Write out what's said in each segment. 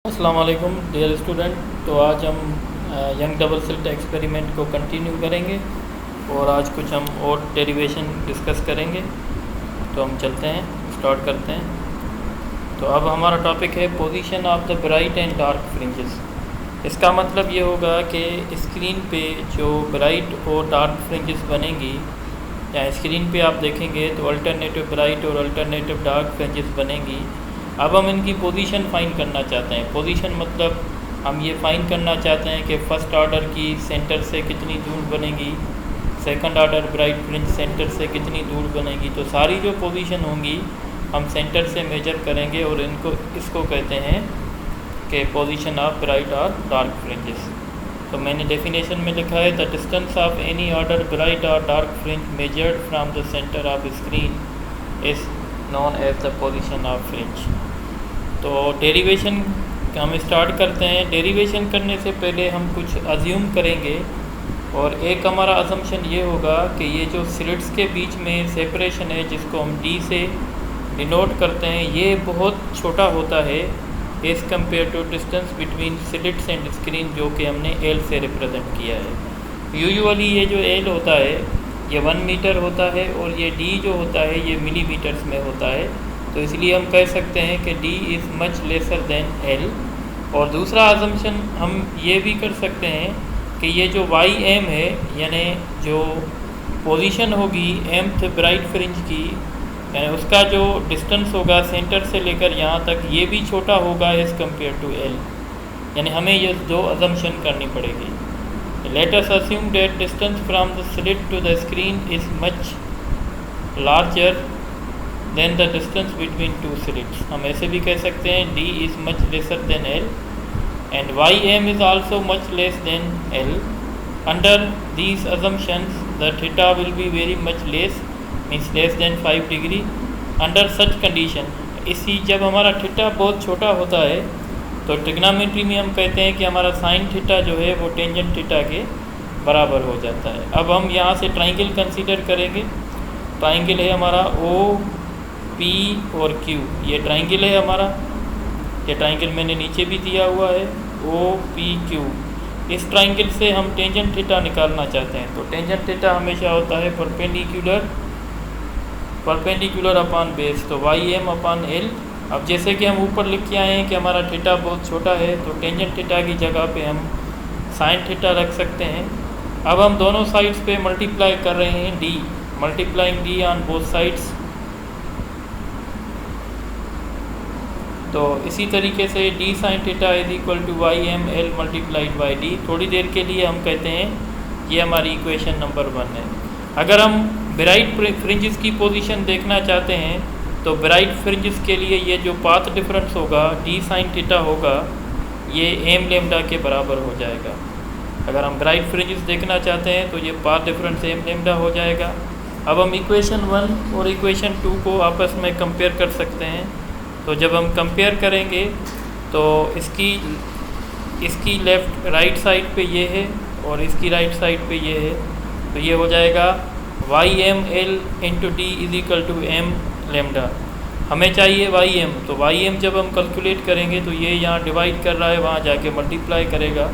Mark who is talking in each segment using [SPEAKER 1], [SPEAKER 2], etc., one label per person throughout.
[SPEAKER 1] अस्सलाम वालेकुम dear student. तो आज हम यंग डबल स्लिट एक्सपेरिमेंट को कंटिन्यू करेंगे और आज कुछ हम और डेरिवेशन डिस्कस करेंगे। तो हम चलते हैं, स्टार्ट करते हैं। तो अब हमारा टॉपिक है position of the bright and dark fringes. इसका मतलब ये होगा कि स्क्रीन पे जो ब्राइट और डार्क फ्रिंजेस बनेंगी, या स्क्रीन पे आप देखेंगे तो अल्टरनेटिव ब्राइट और अल्टरनेटिव डार्क फ्रिंजेस बनेंगी। अब हम इनकी पोजीशन फाइंड करना चाहते हैं। पोजीशन मतलब हम ये फाइंड करना चाहते हैं कि फ़र्स्ट ऑर्डर की सेंटर से कितनी दूर बनेगी, second order bright fringe centre से कितनी दूर बनेगी। तो सारी जो पोजीशन होंगी हम सेंटर से मेजर करेंगे और इसको कहते हैं कि पोजीशन ऑफ ब्राइट और डार्क फ्रिंजेस। तो मैंने डेफिनेशन में लिखा है the distance of any order bright और dark fringe measured from the centre of screen is known as the position of fringe. तो डेरिवेशन हम स्टार्ट करते हैं। डेरिवेशन करने से पहले हम कुछ अज्यूम करेंगे और एक हमारा असम्पशन ये होगा कि ये जो स्लिट्स के बीच में सेपरेशन है, जिसको हम डी से डिनोट करते हैं, ये बहुत छोटा होता है as compare to distance between slits and screen, जो कि हमने एल से रिप्रेजेंट किया है। यूजुअली ये जो एल होता है ये 1 मीटर होता है और ये डी जो होता है ये मिलीमीटर्स में होता है। तो इसलिए हम कह सकते हैं कि D is much lesser than L। और दूसरा असम्पशन हम ये भी कर सकते हैं कि ये जो YM है, यानी जो पोजीशन होगी mth ब्राइट फ्रिंज की, यानी उसका जो डिस्टेंस होगा सेंटर से लेकर यहाँ तक, ये भी छोटा होगा एज़ कम्पेयर टू L। यानी हमें ये दो असम्पशन करनी पड़ेगी। Let us assume that distance from the slit to the screen is much larger than the distance between two slits. हम ऐसे भी कह सकते हैं D is much lesser than L and YM is also much less than L. Under these assumptions, the theta will be very much less, means less than 5 degree. Under such condition, जब हमारा theta बहुत छोटा होता है तो trigonometry में हम कहते हैं कि हमारा साइन थीटा जो है वो टेंजेंट थीटा के बराबर हो जाता है। अब हम यहाँ से ट्राइंगल कंसीडर करेंगे। ट्राइंगल है हमारा O P और Q, ये ट्राइंगल है हमारा। ये ट्राइंगल मैंने नीचे भी दिया हुआ है, O P Q। इस ट्राइंगल से हम टेंजेंट थीटा निकालना चाहते हैं। तो टेंजेंट थीटा हमेशा होता है परपेंडिकुलर अपॉन बेस, तो YM अपॉन L। अब जैसे कि हम ऊपर लिख के आए हैं कि हमारा थीटा बहुत छोटा है, तो टेंजेंट थीटा की जगह पे हम साइन थीटा रख सकते हैं। अब हम दोनों साइड्स पे मल्टीप्लाई कर रहे हैं D, multiplying D on both sides. तो इसी तरीके से D sine theta is equal to YM L multiplied by D। थोड़ी देर के लिए हम कहते हैं ये हमारी इक्वेशन नंबर 1 है। अगर हम ब्राइट फ्रिंजेस की पोजीशन देखना चाहते हैं तो ब्राइट फ्रिंजेस के लिए ये जो पाथ डिफरेंस होगा D साइन थीटा होगा, ये m लेमडा के बराबर हो जाएगा। अगर हम ब्राइट फ्रिंजेस देखना चाहते हैं तो ये पाथ डिफरेंस m लेमडा हो जाएगा। अब हम इक्वेशन 1 और इक्वेशन 2 को आपस में कंपेयर कर सकते हैं। तो जब हम कंपेयर करेंगे तो इसकी लेफ़्ट राइट साइड पे ये है और इसकी राइट साइड पे ये है, तो ये हो जाएगा YML into D is equal to m lambda. हमें चाहिए YM, तो YM जब हम कैलकुलेट करेंगे तो ये यहाँ डिवाइड कर रहा है, वहाँ जाके मल्टीप्लाई करेगा,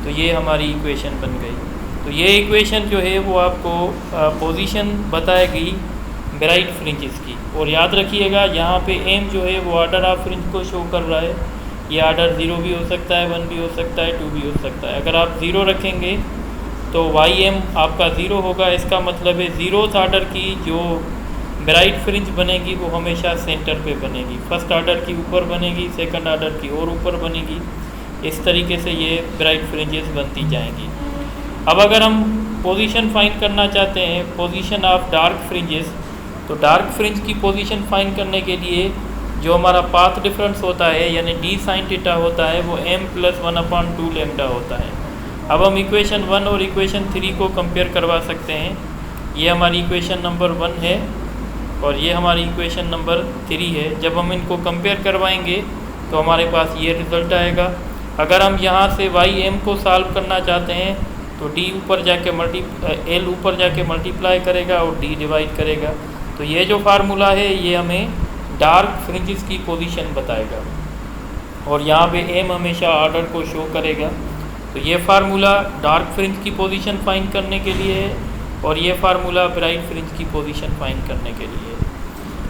[SPEAKER 1] तो ये हमारी इक्वेशन बन गई। तो ये इक्वेशन जो है वो आपको पोजीशन बताएगी ब्राइट फ्रिंजेस की। और याद रखिएगा यहाँ पे m जो है वो ऑर्डर ऑफ फ्रिंज को शो कर रहा है। ये ऑर्डर 0 भी हो सकता है, 1 भी हो सकता है, 2 भी हो सकता है। अगर आप 0 रखेंगे तो YM आपका 0 होगा। इसका मतलब है 0th ऑर्डर की जो ब्राइट फ्रिंज बनेगी वो हमेशा सेंटर पे बनेगी। फर्स्ट ऑर्डर की ऊपर बनेगी, सेकंड ऑर्डर की और ऊपर बनेगी। इस तरीके से ये ब्राइट फ्रिंजेस बनती जाएंगी। अब अगर हम पोजीशन फाइंड करना चाहते हैं, पोजीशन ऑफ डार्क फ्रिंजेस, तो डार्क फ्रिंज की पोजीशन फाइंड करने के लिए जो हमारा पाथ डिफरेंस होता है यानी D साइन थीटा होता है वो m + 1/2 लेमडा होता है। अब हम इक्वेशन 1 और इक्वेशन 3 को कंपेयर करवा सकते हैं। ये हमारी इक्वेशन नंबर 1 है और ये हमारी इक्वेशन नंबर 3 है। जब हम इनको कंपेयर करवाएंगे तो हमारे पास ये रिज़ल्ट आएगा। अगर हम यहाँ से YM को सॉल्व करना चाहते हैं तो D ऊपर जाके L ऊपर जाके मल्टीप्लाई करेगा और D डिवाइड करेगा। तो ये जो फार्मूला है ये हमें डार्क फ्रिंजेस की पोजीशन बताएगा। और यहाँ पे एम हमेशा ऑर्डर को शो करेगा। तो ये फार्मूला डार्क फ्रिंज की पोजीशन फाइंड करने के लिए है और ये फार्मूला ब्राइट फ्रिंज की पोजीशन फाइंड करने के लिए है।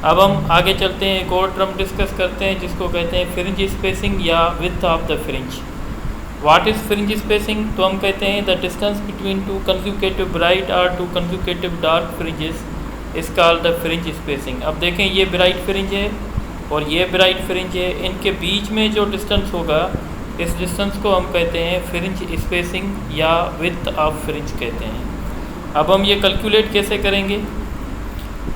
[SPEAKER 1] अब हम आगे चलते हैं, एक और टर्म डिस्कस करते हैं जिसको कहते हैं फ्रिंज स्पेसिंग या width of the fringe. What is fringe spacing? तो हम कहते हैं the distance between two consecutive bright और two consecutive dark fringes is called the fringe spacing. अब देखें, ये ब्राइट फ्रिंज है और ये ब्राइट फ्रिंज है, इनके बीच में जो डिस्टेंस होगा इस डिस्टेंस को हम कहते हैं फ्रिंज स्पेसिंग या विड्थ ऑफ फ्रिंज कहते हैं। अब हम ये कैलकुलेट कैसे करेंगे?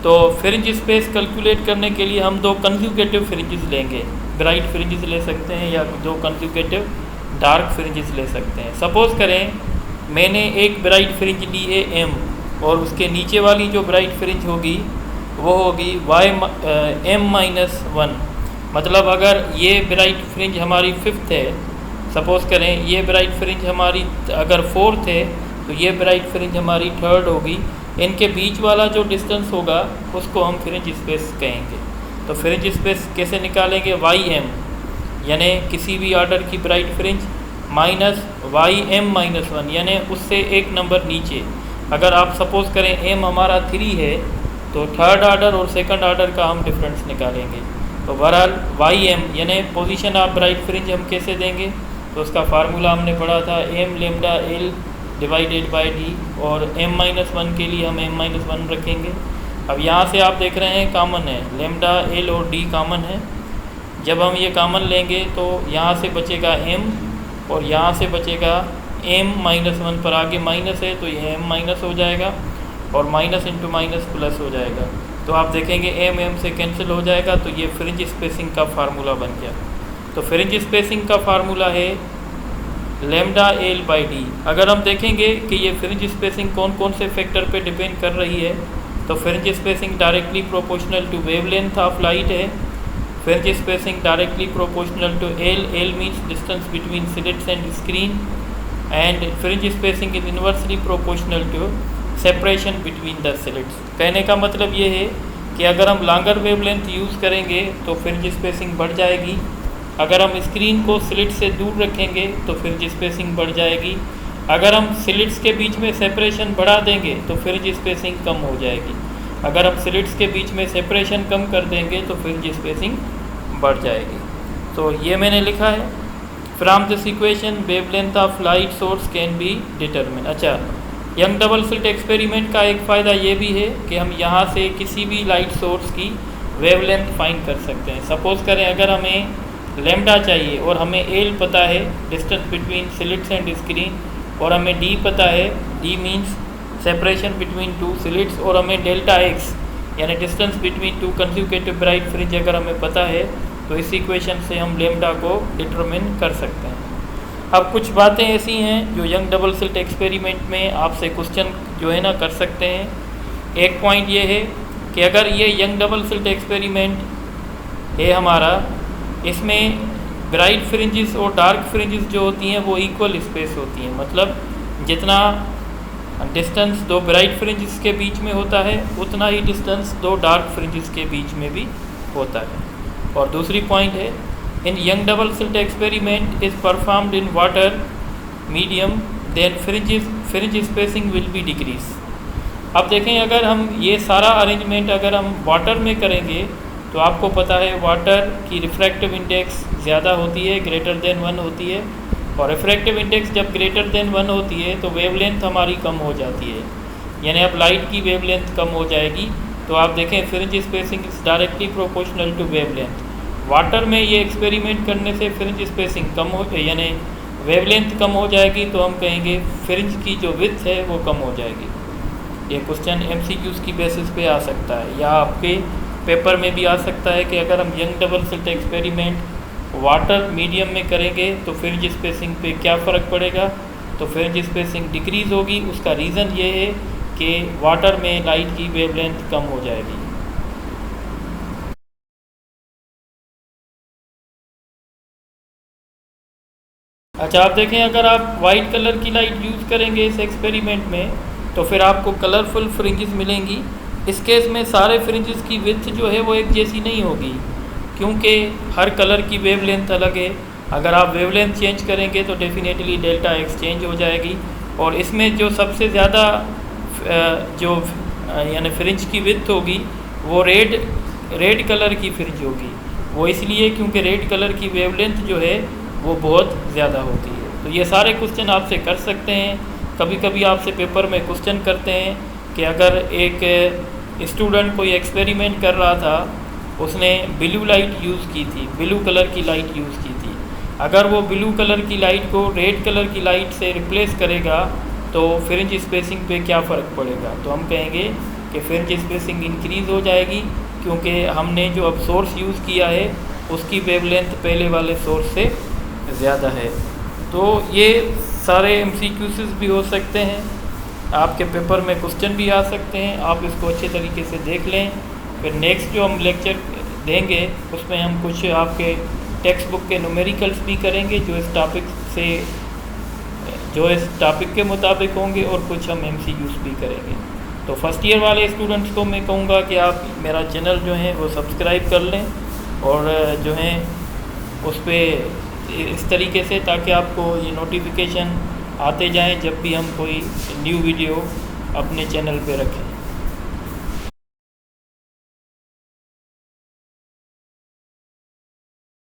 [SPEAKER 1] तो फ्रिंज स्पेस कैलकुलेट करने के लिए हम दो कंसेक्यूटिव फ्रिंजेस लेंगे, ब्राइट फ्रिंजेस ले सकते हैं या दो कंसेक्यूटिव डार्क फ्रिंजेस ले सकते हैं। सपोज़ करें मैंने एक ब्राइट फ्रिंज ली है एम और उसके नीचे वाली जो ब्राइट फ्रिंज होगी वो होगी m-1। मतलब अगर ये ब्राइट फ्रिंज हमारी फिफ्थ है, सपोज़ करें ये ब्राइट फ्रिंज हमारी अगर फोर्थ है तो ये ब्राइट फ्रिंज हमारी थर्ड होगी। इनके बीच वाला जो डिस्टेंस होगा उसको हम फ्रिंज स्पेस कहेंगे। तो फ्रिंज स्पेस कैसे निकालेंगे? ym यानी किसी भी ऑर्डर की ब्राइट फ्रिंज माइनस ym-1 यानी उससे एक नंबर नीचे। अगर आप सपोज़ करें m हमारा 3 है तो थर्ड ऑर्डर और सेकंड ऑर्डर का हम डिफरेंस निकालेंगे। तो बहरहाल ym यानी पोजीशन ऑफ ब्राइट फ्रिंज हम कैसे देंगे? तो उसका फार्मूला हमने पढ़ा था m lambda l divided by d और m-1 के लिए हम m-1 रखेंगे। अब यहाँ से आप देख रहे हैं कॉमन है, लेमडा l और d कॉमन है। जब हम ये कॉमन लेंगे तो यहाँ से बचेगा m और यहाँ से बचेगा m-1 पर आगे माइनस है तो ये m माइनस हो जाएगा और माइनस इंटू माइनस प्लस हो जाएगा। तो आप देखेंगे m से कैंसिल हो जाएगा तो ये फ्रिंज स्पेसिंग का फार्मूला बन गया। तो फ्रिंज स्पेसिंग का फार्मूला है लेमडा l बाई d। अगर हम देखेंगे कि ये फ्रिंज स्पेसिंग कौन कौन से फैक्टर पे डिपेंड कर रही है तो fringe spacing directly proportional to wavelength of light है। Fringe spacing directly proportional to l means distance between slits and screen and fringe spacing is inversely proportional to separation between the slits. कहने का मतलब ये है कि अगर हम longer wavelength use करेंगे तो फ्रिंज स्पेसिंग बढ़ जाएगी, अगर हम स्क्रीन को स्लिट से दूर रखेंगे तो फ्रिंज स्पेसिंग बढ़ जाएगी, अगर हम स्लिट्स के बीच में सेपरेशन बढ़ा देंगे तो फ्रिंज स्पेसिंग कम हो जाएगी, अगर हम स्लिट्स के बीच में सेपरेशन कम कर देंगे तो फ्रिंज स्पेसिंग बढ़ जाएगी। तो ये मैंने लिखा है from this equation wavelength of light source can be determine. अच्छा, यंग डबल स्लिट एक्सपेरिमेंट का एक फ़ायदा ये भी है कि हम यहाँ से किसी भी लाइट सोर्स की वेवलेंथ फाइंड कर सकते हैं। सपोज़ करें अगर हमें लेमडा चाहिए और हमें l पता है distance between slits and screen और हमें d पता है, d means separation between two slits और हमें डेल्टा x यानी distance between two consecutive bright fringe अगर हमें पता है तो इस इक्वेशन से हम लेमडा को डिटरमिन कर सकते हैं। अब कुछ बातें ऐसी हैं जो यंग डबल स्लिट एक्सपेरिमेंट में आपसे क्वेश्चन जो है ना कर सकते हैं। एक पॉइंट ये है कि अगर ये यंग डबल स्लिट एक्सपेरिमेंट है हमारा, इसमें ब्राइट फ्रिंजेस और डार्क फ्रिंजेस जो होती हैं वो इक्वल स्पेस होती हैं, मतलब जितना डिस्टेंस दो ब्राइट फ्रिंजेस के बीच में होता है उतना ही डिस्टेंस दो डार्क फ्रिंजेस के बीच में भी होता है। और दूसरी पॉइंट है in Young double slit experiment is performed in water medium then fringe spacing will be decrease. अब देखें अगर हम ये सारा अरेंजमेंट अगर हम वाटर में करेंगे तो आपको पता है वाटर की रिफ्रैक्टिव इंडेक्स ज़्यादा होती है, ग्रेटर देन 1 होती है, और रिफ्रैक्टिव इंडेक्स जब ग्रेटर देन 1 होती है तो वेवलेंथ हमारी कम हो जाती है, यानी अब लाइट की वेवलेंथ कम हो जाएगी। तो आप देखें fringe spacing is directly proportional to wavelength. Water में ये एक्सपेरिमेंट करने से फ्रिंज स्पेसिंग कम हो यानी वेवलेंथ कम हो जाएगी, तो हम कहेंगे फ्रिंज की जो विड्थ है वो कम हो जाएगी। ये क्वेश्चन MCQs की बेसिस पे आ सकता है या आपके पेपर में भी आ सकता है कि अगर हम young double slit experiment water medium में करेंगे तो फ्रिंज स्पेसिंग पे क्या फ़र्क पड़ेगा, तो फ्रिंज स्पेसिंग डिक्रीज़ होगी। उसका रीज़न ये है कि वाटर में लाइट की वेवलेंथ कम हो जाएगी। अच्छा, आप देखें अगर आप वाइट कलर की लाइट यूज़ करेंगे इस एक्सपेरिमेंट में तो फिर आपको कलरफुल फ्रिंजेस मिलेंगी। इस केस में सारे फ्रिंजेस की विड्थ जो है वो एक जैसी नहीं होगी, क्योंकि हर कलर की वेवलेंथ अलग है अगर आप वेवलेंथ चेंज करेंगे तो डेफिनेटली डेल्टा एक्स चेंज हो जाएगी। और इसमें जो सबसे ज़्यादा जो यानी फ्रिंज की विड्थ होगी वो रेड कलर की फ्रिंज होगी। वो इसलिए क्योंकि रेड कलर की वेवलेंथ जो है वो बहुत ज़्यादा होती है। तो ये सारे क्वेश्चन आपसे कर सकते हैं। कभी कभी आपसे पेपर में क्वेश्चन करते हैं कि अगर एक स्टूडेंट कोई एक्सपेरिमेंट कर रहा था, उसने ब्लू लाइट यूज़ की थी, ब्लू कलर की लाइट यूज़ की थी, अगर वो ब्लू कलर की लाइट को रेड कलर की लाइट से रिप्लेस करेगा तो फ्रिंज स्पेसिंग पे क्या फ़र्क पड़ेगा? तो हम कहेंगे कि फ्रिंज स्पेसिंग इंक्रीज़ हो जाएगी, क्योंकि हमने जो अब सोर्स यूज़ किया है उसकी वेवलेंथ पहले वाले सोर्स से ज़्यादा है। तो ये सारे MCQs भी हो सकते हैं, आपके पेपर में क्वेश्चन भी आ सकते हैं। आप इसको अच्छे तरीके से देख लें। फिर नेक्स्ट जो हम लेक्चर देंगे उसमें हम कुछ आपके टेक्स्ट बुक के न्यूमेरिकल्स भी करेंगे जो इस टॉपिक के मुताबिक होंगे, और कुछ हम MCQs भी करेंगे। तो फर्स्ट ईयर वाले स्टूडेंट्स को मैं कहूँगा कि आप मेरा चैनल जो है वो सब्सक्राइब कर लें, और जो है उस पर इस तरीके से, ताकि आपको ये नोटिफिकेशन आते जाएं जब भी हम कोई न्यू वीडियो अपने चैनल पे रखें।